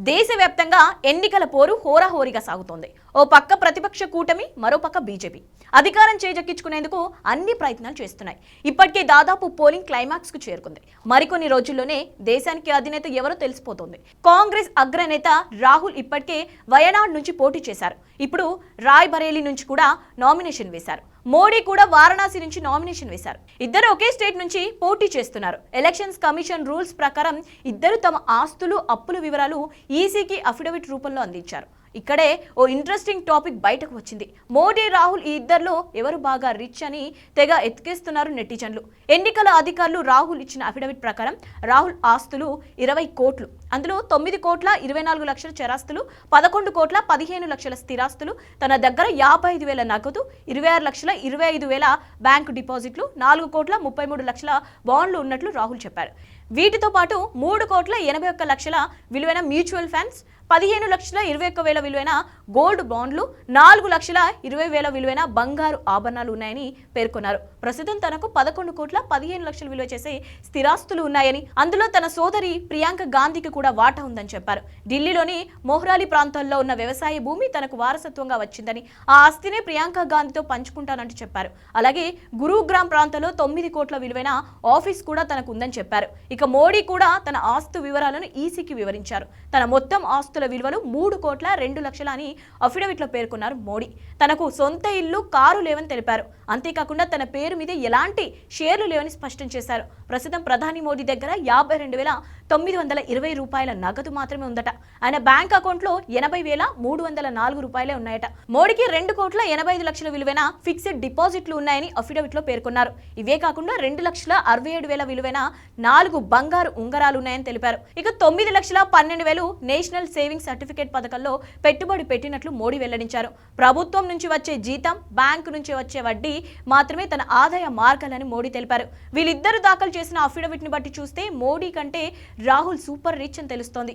దేశవ్యాప్తంగా ఎన్నికల పోరు హోరాహోరీగా సాగుతోంది. ఓ పక్క ప్రతిపక్ష కూటమి, మరో పక్క బీజేపీ అధికారం చేజెక్కించుకునేందుకు అన్ని ప్రయత్నాలు చేస్తున్నాయి. ఇప్పటికే దాదాపు పోలింగ్ క్లైమాక్స్ కు చేరుకుంది. మరికొన్ని రోజుల్లోనే దేశానికి అధినేత ఎవరో తెలిసిపోతోంది. కాంగ్రెస్ అగ్రనేత రాహుల్ ఇప్పటికే వయనాడ్ నుంచి పోటీ చేశారు. ఇప్పుడు రాయ్ బరేలీ నుంచి కూడా నామినేషన్ వేశారు. మోడీ కూడా వారణాసి నుంచి నామినేషన్ వేశారు. ఇద్దరు ఒకే స్టేట్ నుంచి పోటీ చేస్తున్నారు. ఎలక్షన్స్ కమిషన్ రూల్స్ ప్రకారం ఇద్దరు తమ ఆస్తులు, అప్పుల వివరాలు ఈసీకి అఫిడవిట్ రూపంలో అందించారు. ఇక్కడే ఓ ఇంట్రెస్టింగ్ టాపిక్ బయటకు వచ్చింది. మోడీ, రాహుల్ ఈ ఇద్దరిలో ఎవరు బాగా రిచ్ అని తెగ ఎత్తికేస్తున్నారు నెటిజన్లు. ఎన్నికల అధికారులు రాహుల్ ఇచ్చిన అఫిడవిట్ ప్రకారం రాహుల్ ఆస్తులు 20 కోట్లు, అందులో 9 కోట్ల 24 లక్షల చరాస్తులు, 11 కోట్ల 15 లక్షల స్థిరాస్తులు, తన దగ్గర 55,000 నగదు, 26 లక్షల 25,000 బ్యాంకు డిపాజిట్లు, 4 కోట్ల 33 లక్షల బాండ్లు ఉన్నట్లు రాహుల్ చెప్పారు. వీటితో పాటు 3 కోట్ల 81 లక్షల విలువైన మ్యూచువల్ ఫండ్స్, 15 లక్షల 21,000 విలువైన గోల్డ్ బాండ్లు, 4 లక్షల 20,000 విలువైన బంగారు ఆభరణాలు ఉన్నాయని పేర్కొన్నారు. ప్రస్తుతం తనకు 11 కోట్ల 15 లక్షలు విలువ చేసే స్థిరాస్తులు ఉన్నాయని, అందులో తన సోదరి ప్రియాంక గాంధీకి కూడా వాటా ఉందని చెప్పారు. ఢిల్లీలోని మొహ్రాలి ప్రాంతాల్లో ఉన్న వ్యవసాయ భూమి తనకు వారసత్వంగా వచ్చిందని, ఆ ఆస్తినే ప్రియాంక గాంధీతో పంచుకుంటానంటూ చెప్పారు. అలాగే గురుగ్రామ్ ప్రాంతంలో 9 కోట్ల విలువైన ఆఫీస్ కూడా తనకు ఉందని చెప్పారు. ఇక మోడీ కూడా తన ఆస్తు వివరాలను ఈసీకి వివరించారు. తన మొత్తం ఆస్తుల విలువలు 3 కోట్ల 2 లక్షల అని అఫిడవిట్లో పేర్కొన్నారు మోడీ. తనకు సొంత ఇల్లు, కారు లేవని తెలిపారు. అంతేకాకుండా తన పేరు మీద ఎలాంటి షేర్లు లేవని స్పష్టం చేశారు. ప్రస్తుతం ప్రధాని మోడీ దగ్గర 52,920 రూపాయల నగదు మాత్రమే ఉందట. ఆయన బ్యాంక్ అకౌంట్లో 80,304 రూపాయలే ఉన్నాయట. మోడీకి 2 కోట్ల 85 లక్షల విలువైన ఫిక్స్డ్ డిపాజిట్లు ఉన్నాయని అఫిడవిట్లో పేర్కొన్నారు. ఇవే కాకుండా 2,67,000 విలువైన 4 బంగారు ఉంగరాలు ఉన్నాయని తెలిపారు. ఇక 9,12,000 నేషనల్ సేవింగ్ సర్టిఫికేట్ పథకంలో పెట్టుబడి పెట్టినట్లు మోడీ వెల్లడించారు. ప్రభుత్వం నుంచి వచ్చే జీతం, బ్యాంకు నుంచి వచ్చే వడ్డీ మాత్రమే తన ఆదాయ మార్గాలని మోడీ తెలిపారు. వీళ్ళిద్దరూ దాఖలు చేసిన అఫిడవిట్ ని బట్టి చూస్తే మోడీ కంటే రాహుల్ సూపర్ రిచ్ అని తెలుస్తోంది.